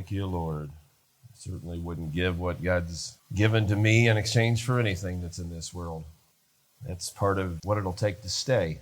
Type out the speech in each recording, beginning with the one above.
Thank you, Lord. I certainly wouldn't give what God's given to me in exchange for anything that's in this world. That's part of what it'll take to stay.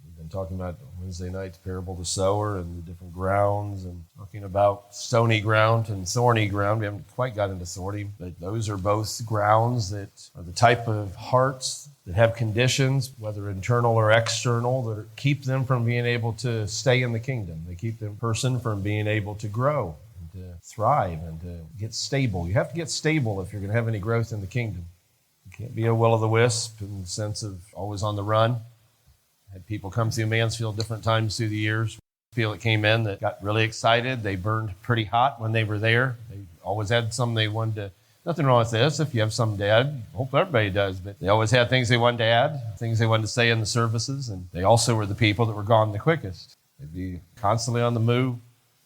We've been talking about Wednesday night, the parable of the sower and the different grounds, and talking about stony ground and thorny ground. We haven't quite got into thorny, but those are both grounds that are the type of hearts that have conditions, whether internal or external, that keep them from being able to stay in the kingdom. They keep the person from being able to grow and to thrive and to get stable. You have to get stable if you're going to have any growth in the kingdom. You can't be a will-o'-the-wisp in the sense of always on the run. I had people come through Mansfield different times through the years. People that came in that got really excited. They burned pretty hot when they were there. They always had something they wanted to. Nothing wrong with this. If you have some to add, I hope everybody does. But they always had things they wanted to add, things they wanted to say in the services. And they also were the people that were gone the quickest. They'd be constantly on the move,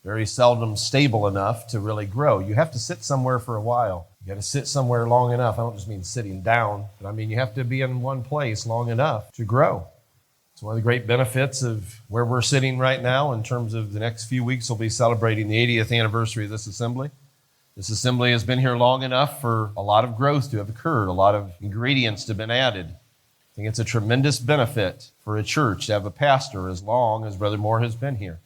very seldom stable enough to really grow. You have to sit somewhere for a while. You got to sit somewhere long enough. I don't just mean sitting down, but I mean you have to be in one place long enough to grow. It's one of the great benefits of where we're sitting right now in terms of the next few weeks. We'll be celebrating the 80th anniversary of this assembly. This assembly has been here long enough for a lot of growth to have occurred, a lot of ingredients to have been added. I think it's a tremendous benefit for a church to have a pastor as long as Brother Moore has been here.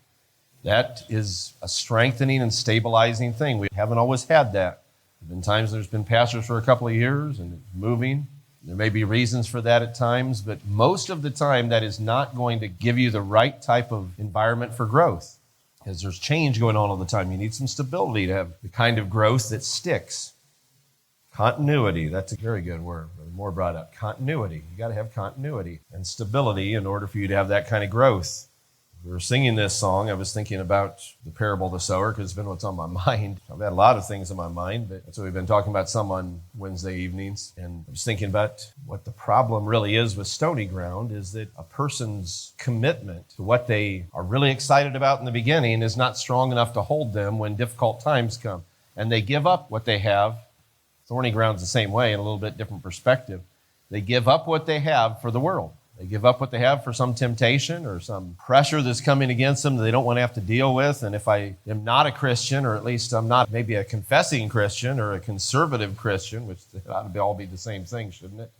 That is a strengthening and stabilizing thing. We haven't always had that. There have been times there's been pastors for a couple of years and it's moving. There may be reasons for that at times, but most of the time that is not going to give you the right type of environment for growth, because there's change going on all the time. You need some stability to have the kind of growth that sticks. Continuity, that's a very good word. Brother Moore brought up continuity. You got to have continuity and stability in order for you to have that kind of growth. We were singing this song. I was thinking about the parable of the sower because it's been what's on my mind. I've had a lot of things on my mind, but that's what we've been talking about some on Wednesday evenings. And I was thinking about what the problem really is with stony ground is that a person's commitment to what they are really excited about in the beginning is not strong enough to hold them when difficult times come. And they give up what they have. Thorny ground's the same way in a little bit different perspective. They give up what they have for the world. They give up what they have for some temptation or some pressure that's coming against them that they don't want to have to deal with. And if I am not a Christian, or at least I'm not maybe a confessing Christian or a conservative Christian, which ought to all be the same thing, shouldn't it?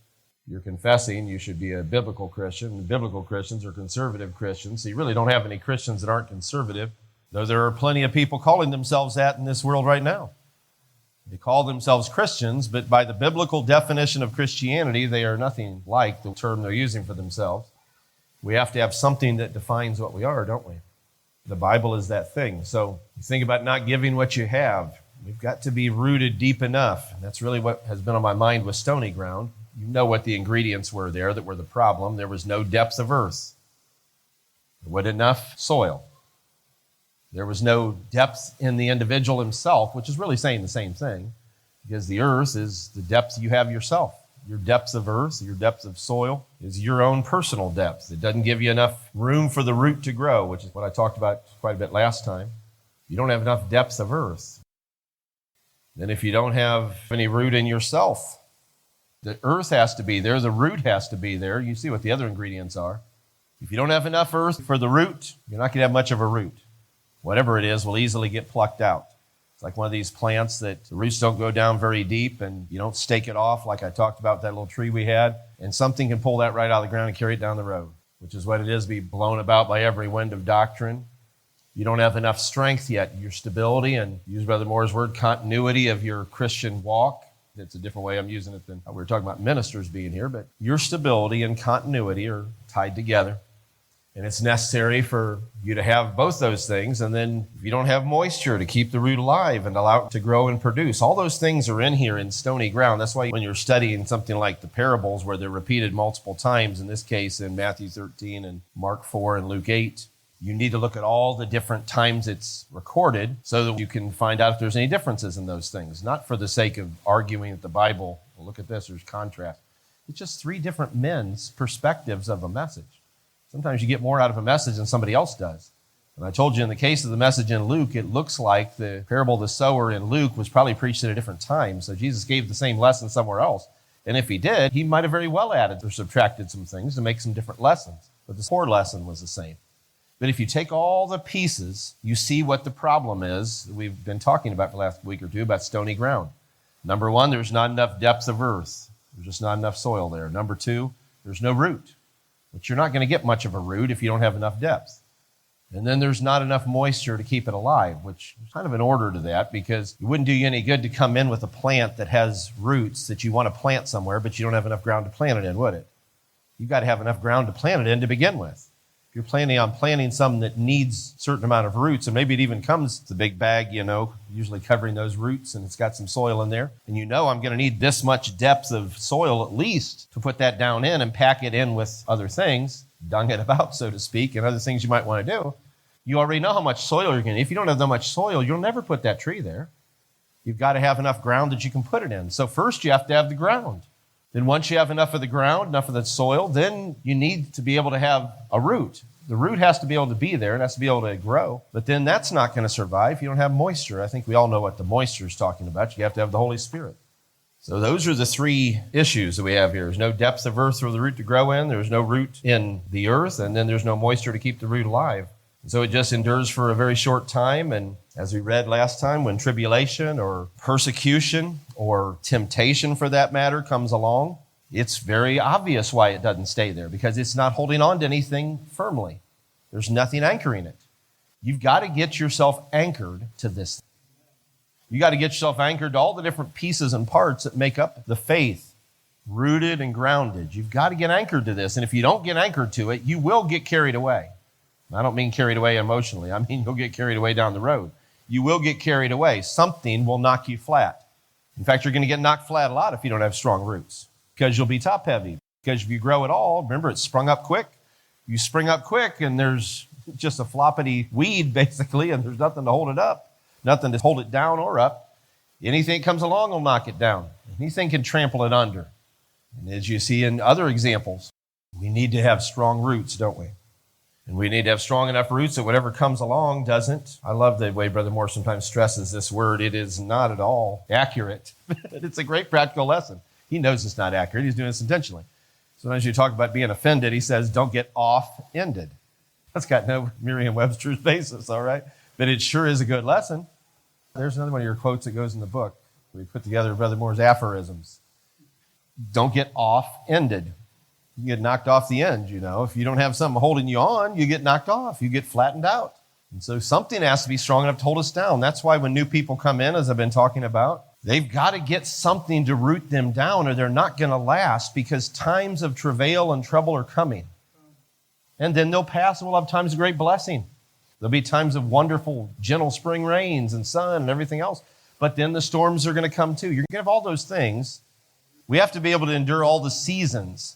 If you're confessing, you should be a biblical Christian. And biblical Christians are conservative Christians. So you really don't have any Christians that aren't conservative, though there are plenty of people calling themselves that in this world right now. They call themselves Christians, but by the biblical definition of Christianity, they are nothing like the term they're using for themselves. We have to have something that defines what we are, don't we? The Bible is that thing. So you think about not giving what you have. We've got to be rooted deep enough. And that's really what has been on my mind with stony ground. You know what the ingredients were there that were the problem. There was no depth of earth. There wasn't enough soil. There was no depth in the individual himself, which is really saying the same thing, because the earth is the depth you have yourself. Your depth of earth, your depth of soil is your own personal depth. It doesn't give you enough room for the root to grow, which is what I talked about quite a bit last time. You don't have enough depth of earth. Then if you don't have any root in yourself, the earth has to be there, the root has to be there. You see what the other ingredients are. If you don't have enough earth for the root, you're not going to have much of a root. Whatever it is will easily get plucked out. It's like one of these plants that the roots don't go down very deep and you don't stake it off like I talked about that little tree we had, and something can pull that right out of the ground and carry it down the road, which is what it is, be blown about by every wind of doctrine. You don't have enough strength yet. Your stability, and use Brother Moore's word, continuity of your Christian walk. It's a different way I'm using it than we were talking about ministers being here, but your stability and continuity are tied together. And it's necessary for you to have both those things. And then if you don't have moisture to keep the root alive and allow it to grow and produce, all those things are in here in stony ground. That's why when you're studying something like the parables where they're repeated multiple times, in this case in Matthew 13 and Mark 4 and Luke 8, you need to look at all the different times it's recorded so that you can find out if there's any differences in those things. Not for the sake of arguing that the Bible, well, look at this, there's contrast. It's just three different men's perspectives of a message. Sometimes you get more out of a message than somebody else does. And I told you in the case of the message in Luke, it looks like the parable of the sower in Luke was probably preached at a different time. So Jesus gave the same lesson somewhere else. And if he did, he might have very well added or subtracted some things to make some different lessons. But the core lesson was the same. But if you take all the pieces, you see what the problem is that we've been talking about for the last week or two about stony ground. Number one, there's not enough depth of earth. There's just not enough soil there. Number two, there's no root. But you're not going to get much of a root if you don't have enough depth. And then there's not enough moisture to keep it alive, which is kind of an order to that, because it wouldn't do you any good to come in with a plant that has roots that you want to plant somewhere, but you don't have enough ground to plant it in, would it? You've got to have enough ground to plant it in to begin with. If you're planning on planting something that needs a certain amount of roots, and maybe it even comes to a big bag, usually covering those roots, and it's got some soil in there, and I'm going to need this much depth of soil at least to put that down in and pack it in with other things, dung it about, so to speak, and other things you might want to do. You already know how much soil you're going to need. If you don't have that much soil, you'll never put that tree there. You've got to have enough ground that you can put it in. So first you have to have the ground. Then once you have enough of the ground, enough of the soil, then you need to be able to have a root. The root has to be able to be there. It has to be able to grow. But then that's not going to survive if you don't have moisture. I think we all know what the moisture is talking about. You have to have the Holy Spirit. So those are the three issues that we have here. There's no depth of earth for the root to grow in. There's no root in the earth. And then there's no moisture to keep the root alive. So it just endures for a very short time. And as we read last time, when tribulation or persecution or temptation, for that matter, comes along, it's very obvious why it doesn't stay there, because it's not holding on to anything firmly. There's nothing anchoring it. You've got to get yourself anchored to this. You got to get yourself anchored to all the different pieces and parts that make up the faith, rooted and grounded. You've got to get anchored to this. And if you don't get anchored to it, you will get carried away. I don't mean carried away emotionally. I mean you'll get carried away down the road. You will get carried away. Something will knock you flat. In fact, you're going to get knocked flat a lot if you don't have strong roots, because you'll be top heavy. Because if you grow at all, remember, it's sprung up quick. You spring up quick and there's just a floppity weed basically, and there's nothing to hold it up, nothing to hold it down or up. Anything that comes along will knock it down. Anything can trample it under. And as you see in other examples, we need to have strong roots, don't we? And we need to have strong enough roots that whatever comes along doesn't. I love the way Brother Moore sometimes stresses this word. It is not at all accurate. It's a great practical lesson. He knows it's not accurate. He's doing this intentionally. Sometimes you talk about being offended, he says, don't get off-ended. That's got no Merriam-Webster's basis, all right? But it sure is a good lesson. There's another one of your quotes that goes in the book. We put together Brother Moore's aphorisms. Don't get off-ended. You get knocked off the end, If you don't have something holding you on, you get knocked off. You get flattened out. And so something has to be strong enough to hold us down. That's why when new people come in, as I've been talking about, they've got to get something to root them down or they're not going to last, because times of travail and trouble are coming. And then they'll pass and we'll have times of great blessing. There'll be times of wonderful, gentle spring rains and sun and everything else. But then the storms are going to come too. You're going to have all those things. We have to be able to endure all the seasons.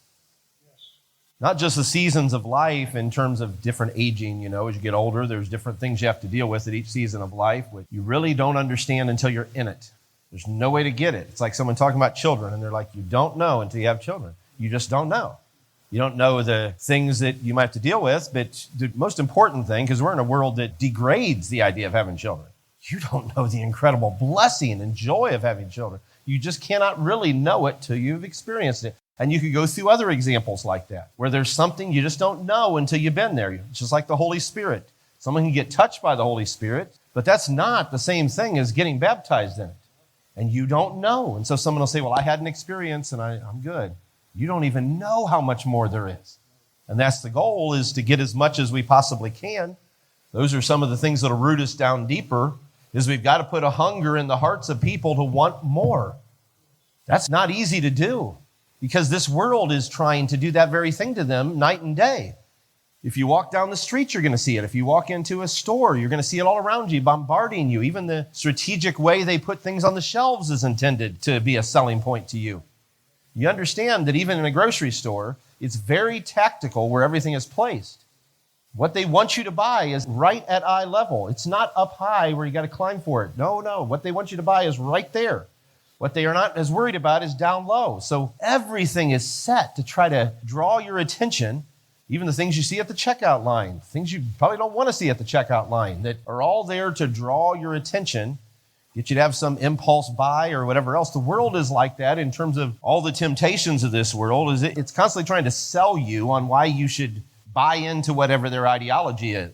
Not just the seasons of life in terms of different aging, as you get older, there's different things you have to deal with at each season of life, which you really don't understand until you're in it. There's no way to get it. It's like someone talking about children, and they're like, you don't know until you have children. You just don't know. You don't know the things that you might have to deal with, but the most important thing, because we're in a world that degrades the idea of having children, you don't know the incredible blessing and joy of having children. You just cannot really know it till you've experienced it. And you could go through other examples like that, where there's something you just don't know until you've been there. It's just like the Holy Spirit. Someone can get touched by the Holy Spirit, but that's not the same thing as getting baptized in it. And you don't know. And so someone will say, well, I had an experience and I'm good. You don't even know how much more there is. And that's the goal, is to get as much as we possibly can. Those are some of the things that will root us down deeper, is we've got to put a hunger in the hearts of people to want more. That's not easy to do, because this world is trying to do that very thing to them night and day. If you walk down the street, you're going to see it. If you walk into a store, you're going to see it all around you, bombarding you. Even the strategic way they put things on the shelves is intended to be a selling point to you. You understand that even in a grocery store, it's very tactical where everything is placed. What they want you to buy is right at eye level. It's not up high where you got to climb for it. No. What they want you to buy is right there. What they are not as worried about is down low. So everything is set to try to draw your attention, even the things you see at the checkout line, things you probably don't want to see at the checkout line, that are all there to draw your attention, get you to have some impulse buy or whatever else. The world is like that in terms of all the temptations of this world. It's constantly trying to sell you on why you should buy into whatever their ideology is,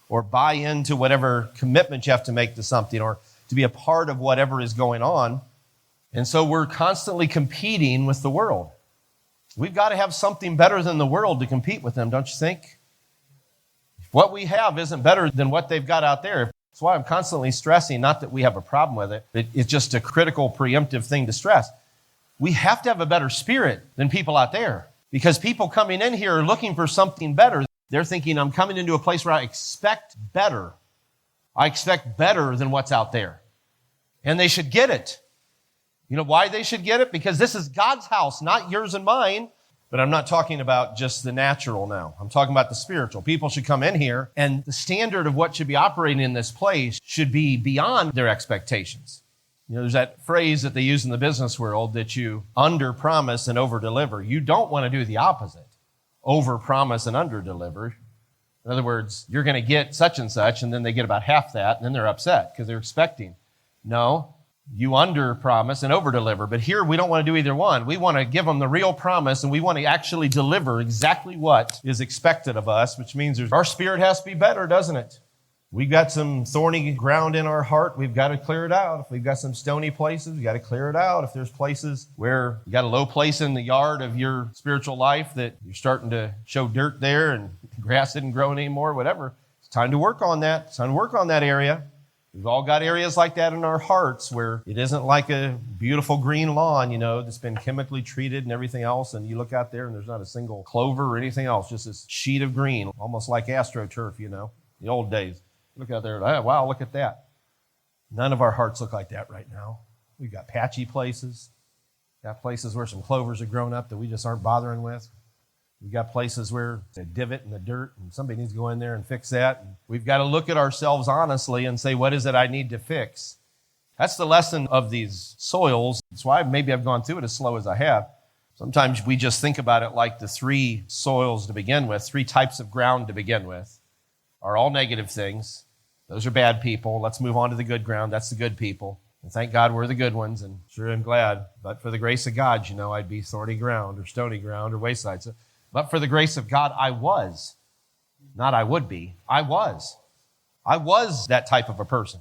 or buy into whatever commitment you have to make to something, or to be a part of whatever is going on. And so we're constantly competing with the world. We've got to have something better than the world to compete with them, don't you think? What we have isn't better than what they've got out there. That's why I'm constantly stressing, not that we have a problem with it, it's just a critical, preemptive thing to stress. We have to have a better spirit than people out there, because people coming in here are looking for something better. They're thinking, I'm coming into a place where I expect better. I expect better than what's out there. And they should get it. You know why they should get it? Because this is God's house, not yours and mine. But I'm not talking about just the natural now. I'm talking about the spiritual. People should come in here, and the standard of what should be operating in this place should be beyond their expectations. You know, there's that phrase that they use in the business world that you under-promise and over-deliver. You don't want to do the opposite, over-promise and under-deliver. In other words, you're going to get such and such, and then they get about half that, and then they're upset because they're expecting. No. You under-promise and over-deliver. But here we don't want to do either one. We want to give them the real promise, and we want to actually deliver exactly what is expected of us, which means our spirit has to be better, doesn't it? We've got some thorny ground in our heart. We've got to clear it out. If we've got some stony places, we've got to clear it out. If there's places where you got a low place in the yard of your spiritual life that you're starting to show dirt there and grass isn't growing anymore, whatever, it's time to work on that. It's time to work on that area. We've all got areas like that in our hearts where it isn't like a beautiful green lawn, you know, that's been chemically treated and everything else. And you look out there and there's not a single clover or anything else, just this sheet of green, almost like AstroTurf, you know, the old days. Look out there, oh, wow, look at that. None of our hearts look like that right now. We've got patchy places, got places where some clovers have grown up that we just aren't bothering with. We've got places where it's a divot in the dirt and somebody needs to go in there and fix that. And we've got to look at ourselves honestly and say, what is it I need to fix? That's the lesson of these soils. That's why maybe I've gone through it as slow as I have. Sometimes we just think about it like the three soils to begin with, three types of ground to begin with, are all negative things. Those are bad people. Let's move on to the good ground. That's the good people. And thank God we're the good ones, and sure I'm glad. But for the grace of God, you know, I'd be thorny ground or stony ground or wayside. But for the grace of God, I was. Not I would be. I was. I was that type of a person.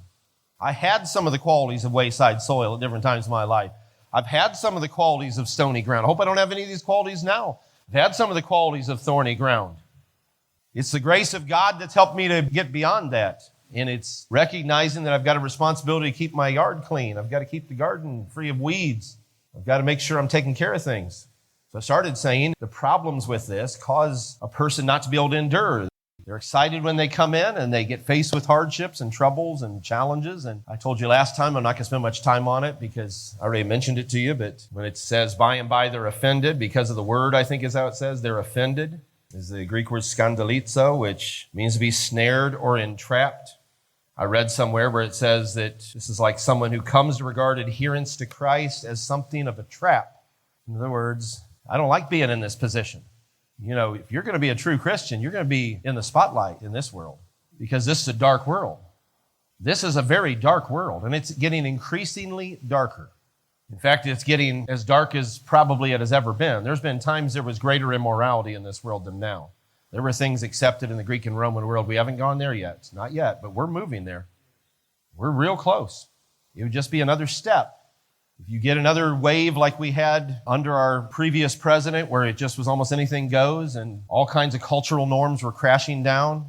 I had some of the qualities of wayside soil at different times in my life. I've had some of the qualities of stony ground. I hope I don't have any of these qualities now. I've had some of the qualities of thorny ground. It's the grace of God that's helped me to get beyond that. And it's recognizing that I've got a responsibility to keep my yard clean. I've got to keep the garden free of weeds. I've got to make sure I'm taking care of things. So I started saying the problems with this cause a person not to be able to endure. They're excited when they come in and they get faced with hardships and troubles and challenges. And I told you last time, I'm not going to spend much time on it because I already mentioned it to you. But when it says by and by they're offended because of the word, I think is how it says, they're offended, is the Greek word skandalizo, which means to be snared or entrapped. I read somewhere where it says that this is like someone who comes to regard adherence to Christ as something of a trap. In other words, I don't like being in this position. You know, if you're going to be a true Christian, you're going to be in the spotlight in this world because this is a dark world. This is a very dark world, and it's getting increasingly darker. In fact, it's getting as dark as probably it has ever been. There's been times there was greater immorality in this world than now. There were things accepted in the Greek and Roman world. We haven't gone there yet. Not yet, but we're moving there. We're real close. It would just be another step. If you get another wave like we had under our previous president where it just was almost anything goes and all kinds of cultural norms were crashing down.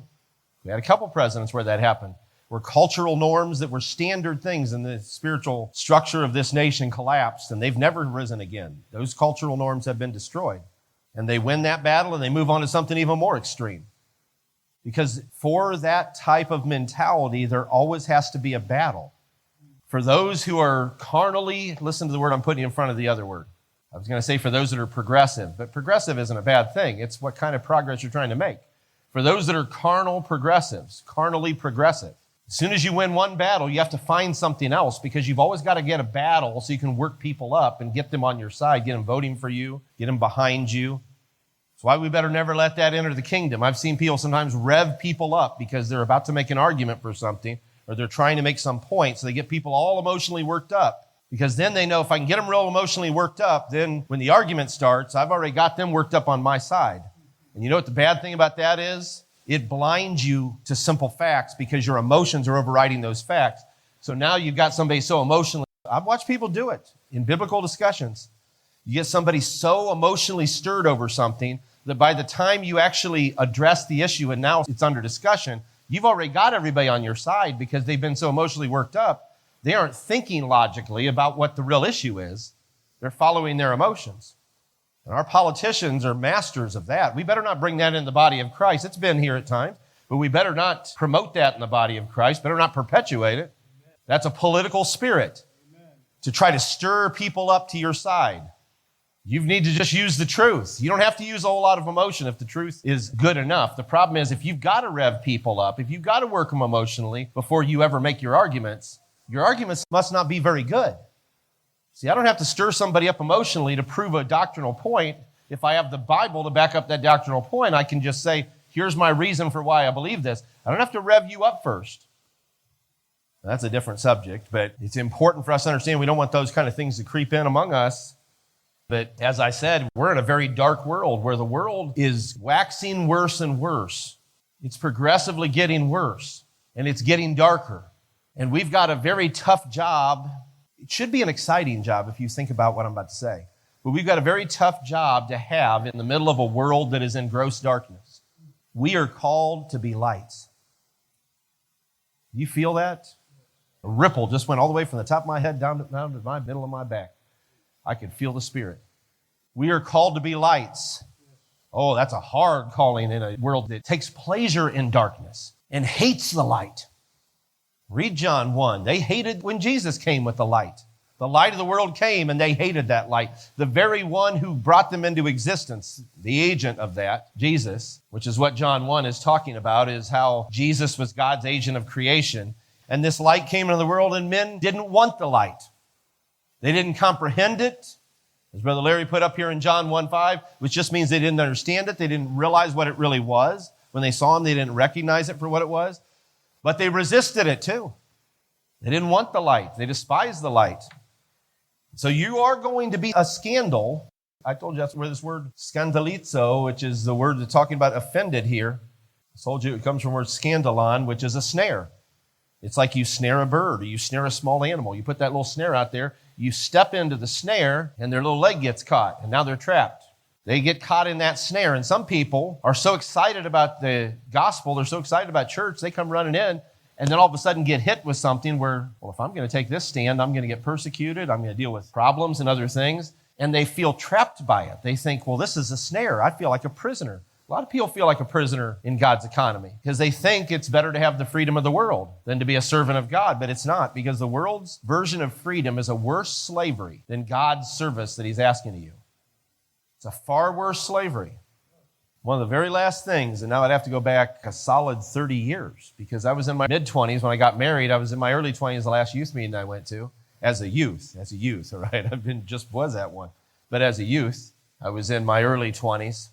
We had a couple presidents where that happened, where cultural norms that were standard things in the spiritual structure of this nation collapsed, and they've never risen again. Those cultural norms have been destroyed. And they win that battle and they move on to something even more extreme. Because for that type of mentality, there always has to be a battle. For those who are carnally, listen to the word I'm putting in front of the other word. I was going to say for those that are progressive, but progressive isn't a bad thing. It's what kind of progress you're trying to make. For those that are carnal progressives, carnally progressive, as soon as you win one battle, you have to find something else because you've always got to get a battle so you can work people up and get them on your side, get them voting for you, get them behind you. That's why we better never let that enter the kingdom. I've seen people sometimes rev people up because they're about to make an argument for something or they're trying to make some point, so they get people all emotionally worked up because then they know if I can get them real emotionally worked up, then when the argument starts, I've already got them worked up on my side. And you know what the bad thing about that is? It blinds you to simple facts because your emotions are overriding those facts. So now you've got somebody so emotionally. I've watched people do it in biblical discussions. You get somebody so emotionally stirred over something that by the time you actually address the issue and now it's under discussion, you've already got everybody on your side because they've been so emotionally worked up. They aren't thinking logically about what the real issue is. They're following their emotions. And our politicians are masters of that. We better not bring that in the body of Christ. It's been here at times, but we better not promote that in the body of Christ. Better not perpetuate it. That's a political spirit to try to stir people up to your side. You need to just use the truth. You don't have to use a whole lot of emotion if the truth is good enough. The problem is if you've got to rev people up, if you've got to work them emotionally before you ever make your arguments must not be very good. See, I don't have to stir somebody up emotionally to prove a doctrinal point. If I have the Bible to back up that doctrinal point, I can just say, here's my reason for why I believe this. I don't have to rev you up first. That's a different subject, but it's important for us to understand we don't want those kind of things to creep in among us. But as I said, we're in a very dark world where the world is waxing worse and worse. It's progressively getting worse, and it's getting darker. And we've got a very tough job. It should be an exciting job if you think about what I'm about to say. But we've got a very tough job to have in the middle of a world that is in gross darkness. We are called to be lights. You feel that? A ripple just went all the way from the top of my head down to my middle of my back. I could feel the Spirit. We are called to be lights. Oh, that's a hard calling in a world that takes pleasure in darkness and hates the light. Read John 1. They hated when Jesus came with the light. The light of the world came and they hated that light. The very one who brought them into existence, the agent of that, Jesus, which is what John 1 is talking about, is how Jesus was God's agent of creation. And this light came into the world and men didn't want the light. They didn't comprehend it. As Brother Larry put up here in John 1:5, which just means they didn't understand it. They didn't realize what it really was. When they saw him, they didn't recognize it for what it was. But they resisted it too. They didn't want the light. They despised the light. So you are going to be a scandal. I told you that's where this word scandalizo, which is the word that's talking about offended here. I told you it comes from the word scandalon, which is a snare. It's like you snare a bird or you snare a small animal. You put that little snare out there, you step into the snare, and their little leg gets caught, and now they're trapped. They get caught in that snare, and some people are so excited about the gospel, they're so excited about church, they come running in, and then all of a sudden get hit with something where, well, if I'm going to take this stand, I'm going to get persecuted, I'm going to deal with problems and other things, and they feel trapped by it. They think, well, this is a snare. I feel like a prisoner. A lot of people feel like a prisoner in God's economy because they think it's better to have the freedom of the world than to be a servant of God, but it's not, because the world's version of freedom is a worse slavery than God's service that he's asking of you. It's a far worse slavery. One of the very last things, and now I'd have to go back a solid 30 years because I was in my mid-20s when I got married. I was in my early 20s, the last youth meeting I went to, as a youth, all right? Was at one. But as a youth, I was in my early 20s.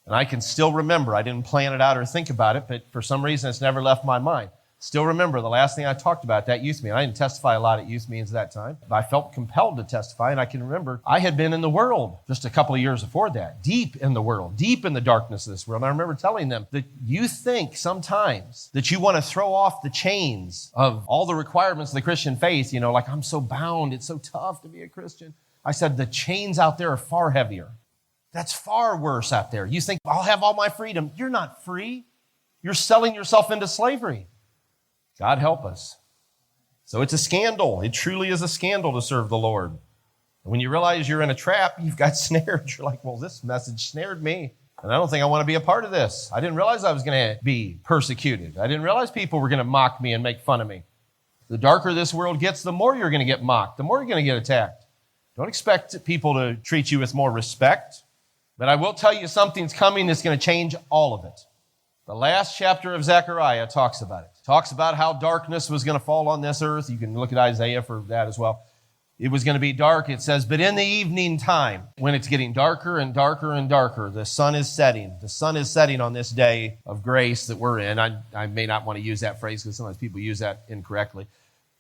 And I can still remember, I didn't plan it out or think about it, but for some reason it's never left my mind. Still remember the last thing I talked about, that youth meeting. I didn't testify a lot at youth meetings at that time, but I felt compelled to testify, and I can remember I had been in the world just a couple of years before that, deep in the world, deep in the darkness of this world. And I remember telling them that you think sometimes that you want to throw off the chains of all the requirements of the Christian faith, like I'm so bound, it's so tough to be a Christian. I said the chains out there are far heavier. That's far worse out there. You think, I'll have all my freedom. You're not free. You're selling yourself into slavery. God help us. So it's a scandal. It truly is a scandal to serve the Lord. And when you realize you're in a trap, you've got snared. You're like, well, this message snared me, and I don't think I want to be a part of this. I didn't realize I was going to be persecuted. I didn't realize people were going to mock me and make fun of me. The darker this world gets, the more you're going to get mocked, the more you're going to get attacked. Don't expect people to treat you with more respect. But I will tell you something's coming that's going to change all of it. The last chapter of Zechariah talks about it. Talks about how darkness was going to fall on this earth. You can look at Isaiah for that as well. It was going to be dark. It says, but in the evening time, when it's getting darker and darker and darker, the sun is setting. The sun is setting on this day of grace that we're in. I may not want to use that phrase because sometimes people use that incorrectly.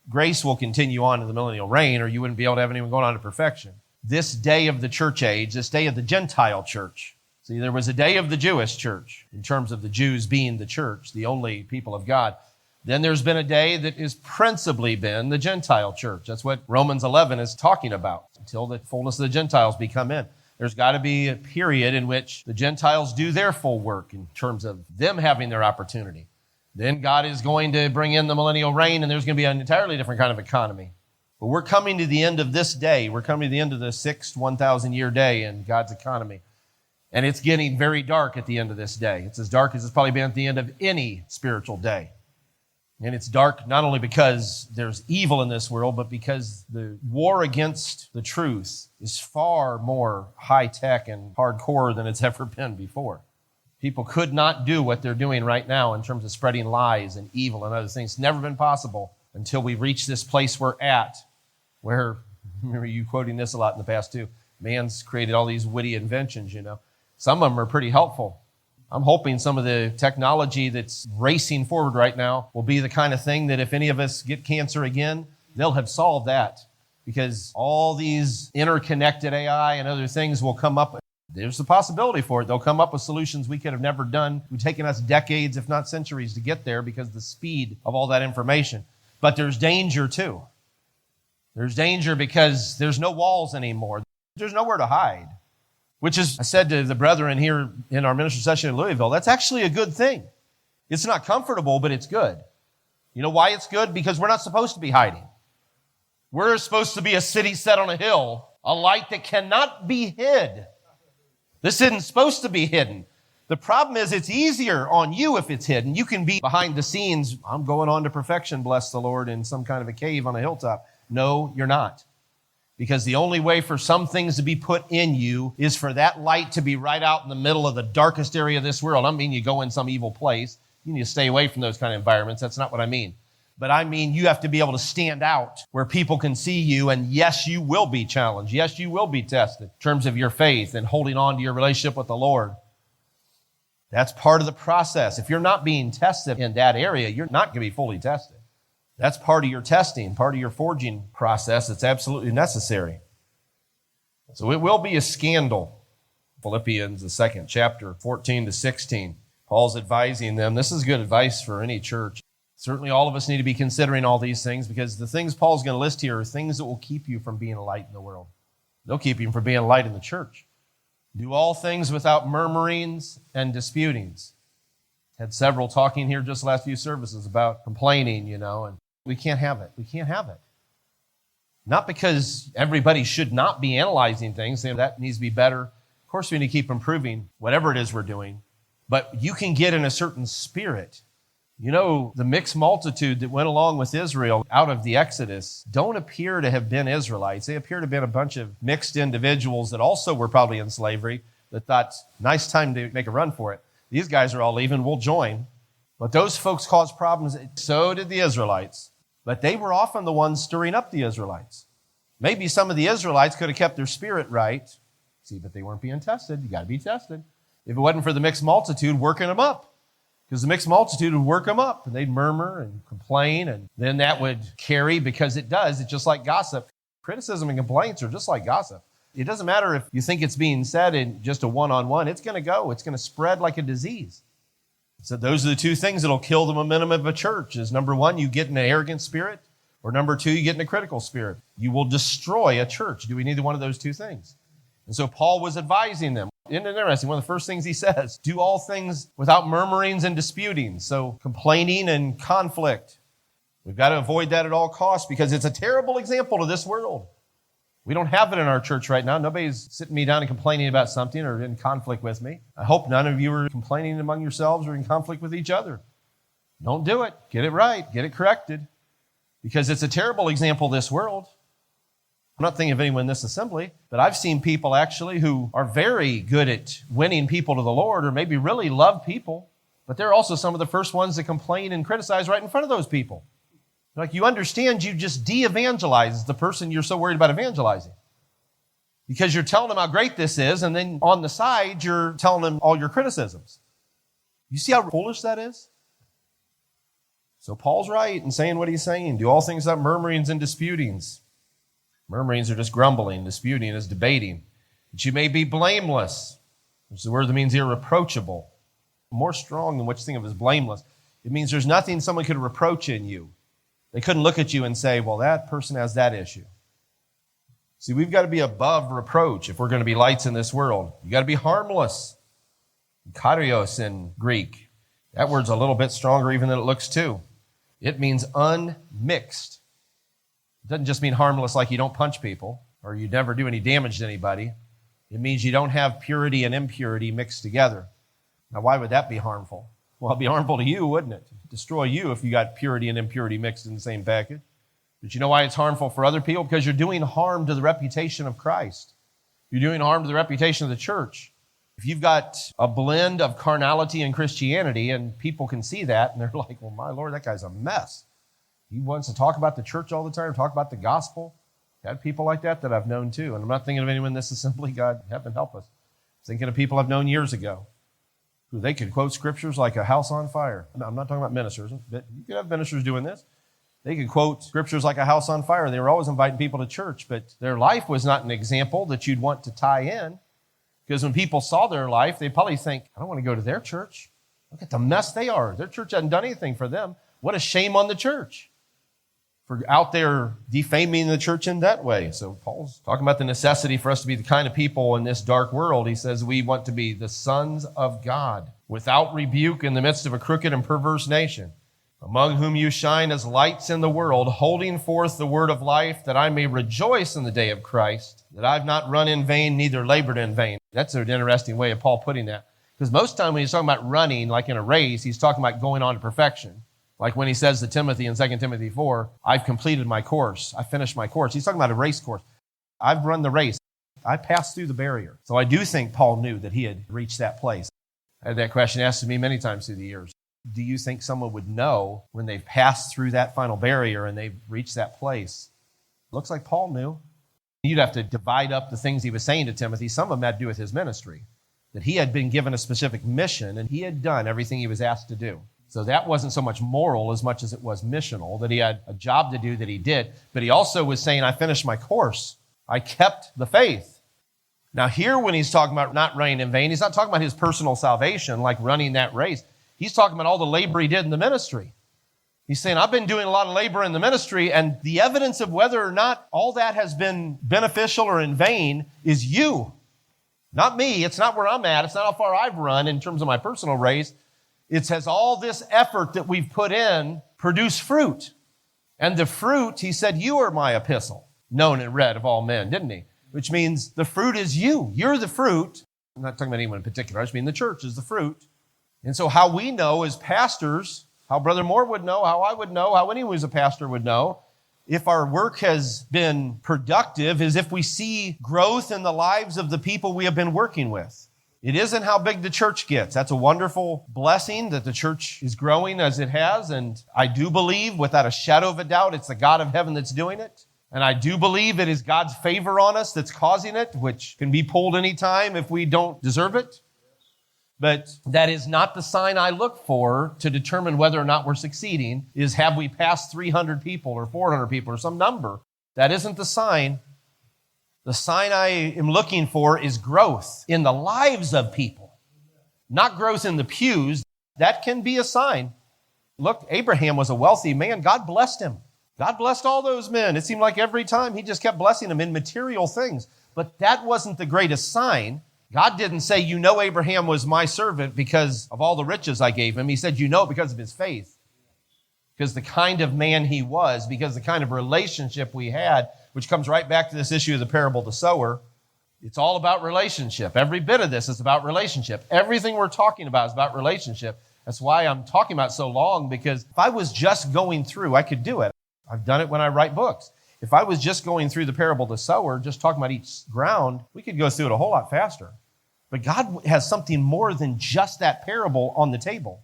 Grace will continue on in the millennial reign, or you wouldn't be able to have anyone going on to perfection. This day of the church age, this day of the Gentile church. See, there was a day of the Jewish church, in terms of the Jews being the church, the only people of God. Then there's been a day that has principally been the Gentile church. That's what Romans 11 is talking about, until the fullness of the Gentiles be come in. There's got to be a period in which the Gentiles do their full work in terms of them having their opportunity. Then God is going to bring in the millennial reign, and there's going to be an entirely different kind of economy. But we're coming to the end of this day. We're coming to the end of the sixth 1,000-year day in God's economy. And it's getting very dark at the end of this day. It's as dark as it's probably been at the end of any spiritual day. And it's dark not only because there's evil in this world, but because the war against the truth is far more high-tech and hardcore than it's ever been before. People could not do what they're doing right now in terms of spreading lies and evil and other things. It's never been possible until we reach this place we're at, where, remember you quoting this a lot in the past too, man's created all these witty inventions, Some of them are pretty helpful. I'm hoping some of the technology that's racing forward right now will be the kind of thing that if any of us get cancer again, they'll have solved that, because all these interconnected AI and other things will come up. There's a possibility for it. They'll come up with solutions we could have never done. It would have taken us decades, if not centuries, to get there because of the speed of all that information. But there's danger too. There's danger because there's no walls anymore. There's nowhere to hide. Which is, I said to the brethren here in our ministry session in Louisville, that's actually a good thing. It's not comfortable, but it's good. You know why it's good? Because we're not supposed to be hiding. We're supposed to be a city set on a hill, a light that cannot be hid. This isn't supposed to be hidden. The problem is it's easier on you if it's hidden. You can be behind the scenes. I'm going on to perfection, bless the Lord, in some kind of a cave on a hilltop. No, you're not. Because the only way for some things to be put in you is for that light to be right out in the middle of the darkest area of this world. I don't mean you go in some evil place. You need to stay away from those kind of environments. That's not what I mean. But I mean you have to be able to stand out where people can see you, and yes, you will be challenged. Yes, you will be tested in terms of your faith and holding on to your relationship with the Lord. That's part of the process. If you're not being tested in that area, you're not going to be fully tested. That's part of your testing, part of your forging process. It's absolutely necessary. So it will be a scandal. Philippians, the 2nd chapter, 14 to 16. Paul's advising them. This is good advice for any church. Certainly all of us need to be considering all these things, because the things Paul's going to list here are things that will keep you from being a light in the world. They'll keep you from being a light in the church. Do all things without murmurings and disputings. Had several talking here just the last few services about complaining, and we can't have it. We can't have it. Not because everybody should not be analyzing things, saying that needs to be better. Of course, we need to keep improving whatever it is we're doing. But you can get in a certain spirit. The mixed multitude that went along with Israel out of the Exodus don't appear to have been Israelites. They appear to have been a bunch of mixed individuals that also were probably in slavery that thought, nice time to make a run for it. These guys are all leaving, we'll join. But those folks caused problems. So did the Israelites. But they were often the ones stirring up the Israelites. Maybe some of the Israelites could have kept their spirit right. See, but they weren't being tested. You got to be tested. If it wasn't for the mixed multitude working them up. Because the mixed multitude would work them up. And they'd murmur and complain. And then that would carry, because it does. It's just like gossip. Criticism and complaints are just like gossip. It doesn't matter if you think it's being said in just a one-on-one. It's going to go. It's going to spread like a disease. So those are the two things that'll kill the momentum of a church. Is number one, you get in an arrogant spirit, or number two, you get in a critical spirit. You will destroy a church. Do we need one of those two things? And so Paul was advising them. Isn't it interesting? One of the first things he says, do all things without murmurings and disputings. So complaining and conflict. We've got to avoid that at all costs, because it's a terrible example to this world. We don't have it in our church right now. Nobody's sitting me down and complaining about something or in conflict with me. I hope none of you are complaining among yourselves or in conflict with each other. Don't do it. Get it right. Get it corrected. Because it's a terrible example of this world. I'm not thinking of anyone in this assembly, but I've seen people actually who are very good at winning people to the Lord, or maybe really love people, but they're also some of the first ones to complain and criticize right in front of those people. Like, you understand, you just de-evangelize the person you're so worried about evangelizing. Because you're telling them how great this is, and then on the side, you're telling them all your criticisms. You see how foolish that is? So Paul's right in saying what he's saying. Do all things without murmurings and disputings. Murmurings are just grumbling. Disputing is debating. That you may be blameless, which is the word that means irreproachable, more strong than what you think of as blameless. It means there's nothing someone could reproach in you. They couldn't look at you and say, well, that person has that issue. See, we've got to be above reproach if we're going to be lights in this world. You've got to be harmless. Karios in Greek. That word's a little bit stronger even than it looks too. It means unmixed. It doesn't just mean harmless like you don't punch people or you never do any damage to anybody. It means you don't have purity and impurity mixed together. Now, why would that be harmful? Well, it'd be harmful to you, wouldn't it? It'd destroy you if you got purity and impurity mixed in the same package. But you know why it's harmful for other people? Because you're doing harm to the reputation of Christ. You're doing harm to the reputation of the church. If you've got a blend of carnality and Christianity and people can see that and they're like, well, my Lord, that guy's a mess. He wants to talk about the church all the time, talk about the gospel. Had people like that I've known too. And I'm not thinking of anyone in this assembly. God, heaven help us. I'm thinking of people I've known years ago who they could quote scriptures like a house on fire. No, I'm not talking about ministers. But you could have ministers doing this. They could quote scriptures like a house on fire. They were always inviting people to church, but their life was not an example that you'd want to tie in. Because when people saw their life, they'd probably think, I don't want to go to their church. Look at the mess they are. Their church hasn't done anything for them. What a shame on the church for out there defaming the church in that way. So Paul's talking about the necessity for us to be the kind of people in this dark world. He says we want to be the sons of God, without rebuke in the midst of a crooked and perverse nation, among whom you shine as lights in the world, holding forth the word of life, that I may rejoice in the day of Christ, that I've not run in vain, neither labored in vain. That's an interesting way of Paul putting that. Because most of the time when he's talking about running, like in a race, he's talking about going on to perfection. Like when he says to Timothy in 2 Timothy 4, I've completed my course. I finished my course. He's talking about a race course. I've run the race. I passed through the barrier. So I do think Paul knew that he had reached that place. I had that question asked to me many times through the years. Do you think someone would know when they've passed through that final barrier and they've reached that place? Looks like Paul knew. You'd have to divide up the things he was saying to Timothy. Some of them had to do with his ministry, that he had been given a specific mission and he had done everything he was asked to do. So that wasn't so much moral as much as it was missional, that he had a job to do that he did. But he also was saying, I finished my course. I kept the faith. Now here when he's talking about not running in vain, he's not talking about his personal salvation, like running that race. He's talking about all the labor he did in the ministry. He's saying, I've been doing a lot of labor in the ministry, and the evidence of whether or not all that has been beneficial or in vain is you. Not me. It's not where I'm at. It's not how far I've run in terms of my personal race. It says all this effort that we've put in produce fruit. And the fruit, he said, you are my epistle, known and read of all men, didn't he? Which means the fruit is you. You're the fruit. I'm not talking about anyone in particular. I just mean the church is the fruit. And so how we know as pastors, how Brother Moore would know, how I would know, how anyone who's a pastor would know, if our work has been productive, is if we see growth in the lives of the people we have been working with. It isn't how big the church gets. That's a wonderful blessing that the church is growing as it has. And I do believe, without a shadow of a doubt, it's the God of heaven that's doing it. And I do believe it is God's favor on us that's causing it, which can be pulled anytime if we don't deserve it. But that is not the sign I look for to determine whether or not we're succeeding, is have we passed 300 people or 400 people or some number. That isn't the sign. The sign I am looking for is growth in the lives of people, not growth in the pews. That can be a sign. Look, Abraham was a wealthy man. God blessed him. God blessed all those men. It seemed like every time he just kept blessing them in material things. But that wasn't the greatest sign. God didn't say, you know, Abraham was my servant because of all the riches I gave him. He said, you know, because of his faith, because the kind of man he was, because the kind of relationship we had, which comes right back to this issue of the parable of the sower. It's all about relationship. Every bit of this is about relationship. Everything we're talking about is about relationship. That's why I'm talking about it so long, because if I was just going through, I could do it. I've done it when I write books. If I was just going through the parable of the sower, just talking about each ground, we could go through it a whole lot faster. But God has something more than just that parable on the table.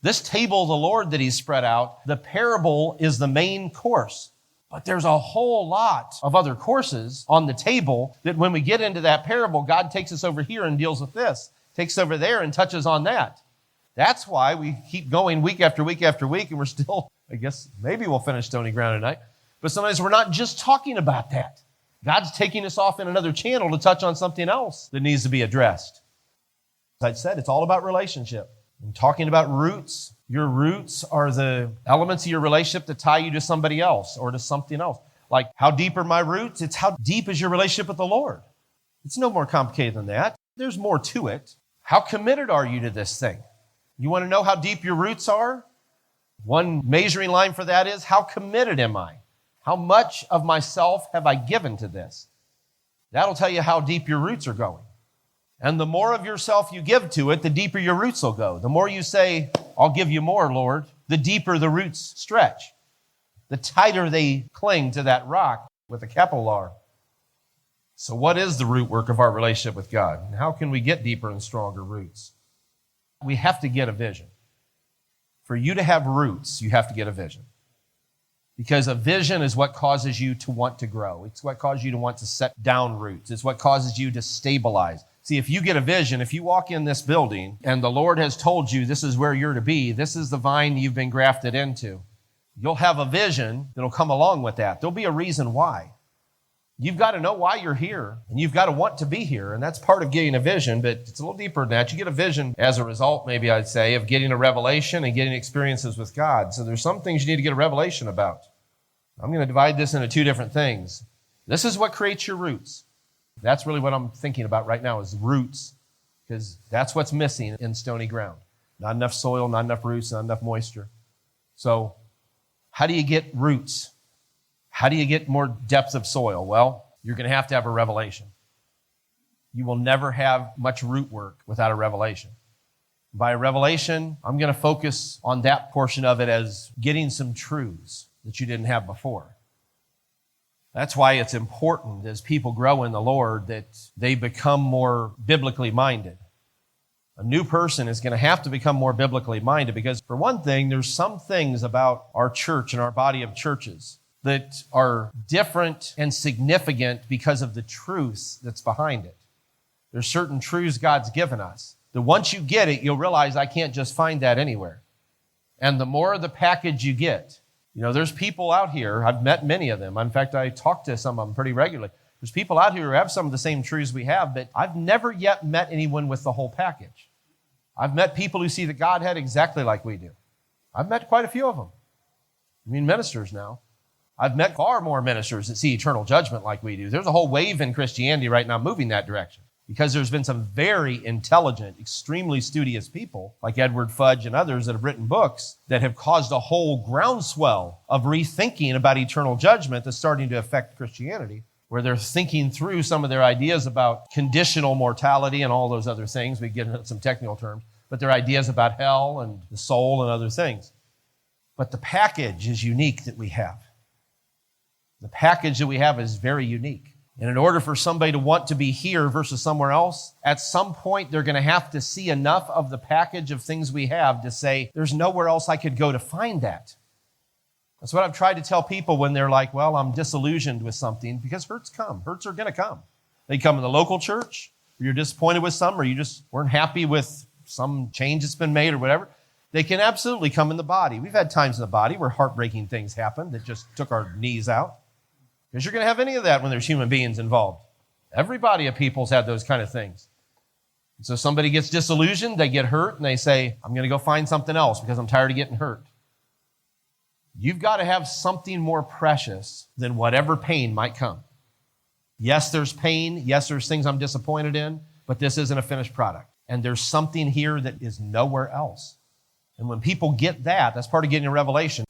This table of the Lord that he's spread out, the parable is the main course. But there's a whole lot of other courses on the table that when we get into that parable, God takes us over here and deals with this, takes over there and touches on that. That's why we keep going week after week after week, and we're still, I guess, maybe we'll finish Stony Ground tonight. But sometimes we're not just talking about that. God's taking us off in another channel to touch on something else that needs to be addressed. As I said, it's all about relationship. And talking about roots, your roots are the elements of your relationship that tie you to somebody else or to something else. Like, how deep are my roots? It's how deep is your relationship with the Lord. It's no more complicated than that. There's more to it. How committed are you to this thing? You want to know how deep your roots are? One measuring line for that is, how committed am I? How much of myself have I given to this? That'll tell you how deep your roots are going. And the more of yourself you give to it, the deeper your roots will go. The more you say, I'll give you more, Lord, the deeper the roots stretch. The tighter they cling to that rock with a capital R. So what is the root work of our relationship with God? And how can we get deeper and stronger roots? We have to get a vision. For you to have roots, you have to get a vision. Because a vision is what causes you to want to grow. It's what causes you to want to set down roots. It's what causes you to stabilize. See, if you get a vision, if you walk in this building and the Lord has told you this is where you're to be, this is the vine you've been grafted into, you'll have a vision that'll come along with that. There'll be a reason why. You've got to know why you're here, and you've got to want to be here, and that's part of getting a vision, but it's a little deeper than that. You get a vision as a result, maybe I'd say, of getting a revelation and getting experiences with God. So there's some things you need to get a revelation about. I'm going to divide this into two different things. This is what creates your roots. That's really what I'm thinking about right now is roots, because that's what's missing in stony ground. Not enough soil, not enough roots, not enough moisture. So how do you get roots? How do you get more depth of soil? Well, you're going to have a revelation. You will never have much root work without a revelation. By a revelation, I'm going to focus on that portion of it as getting some truths that you didn't have before. That's why it's important as people grow in the Lord that they become more biblically minded. A new person is going to have to become more biblically minded because, for one thing, there's some things about our church and our body of churches that are different and significant because of the truth that's behind it. There's certain truths God's given us that once you get it, you'll realize I can't just find that anywhere. And the more of the package you get, there's people out here, I've met many of them. In fact, I talk to some of them pretty regularly. There's people out here who have some of the same truths we have, but I've never yet met anyone with the whole package. I've met people who see the Godhead exactly like we do. I've met quite a few of them. Ministers now. I've met far more ministers that see eternal judgment like we do. There's a whole wave in Christianity right now moving that direction because there's been some very intelligent, extremely studious people like Edward Fudge and others that have written books that have caused a whole groundswell of rethinking about eternal judgment that's starting to affect Christianity, where they're thinking through some of their ideas about conditional mortality and all those other things. We get into some technical terms, but their ideas about hell and the soul and other things. But the package is unique that we have. The package that we have is very unique. And in order for somebody to want to be here versus somewhere else, at some point they're going to have to see enough of the package of things we have to say, there's nowhere else I could go to find that. That's what I've tried to tell people when they're like, well, I'm disillusioned with something, because hurts come. Hurts are going to come. They come in the local church, or you're disappointed with some, or you just weren't happy with some change that's been made or whatever. They can absolutely come in the body. We've had times in the body where heartbreaking things happen that just took our knees out. Because you're going to have any of that when there's human beings involved. Every body of people's had those kind of things. And so somebody gets disillusioned, they get hurt, and they say, I'm going to go find something else because I'm tired of getting hurt. You've got to have something more precious than whatever pain might come. Yes, there's pain. Yes, there's things I'm disappointed in, but this isn't a finished product. And there's something here that is nowhere else. And when people get that, that's part of getting a revelation.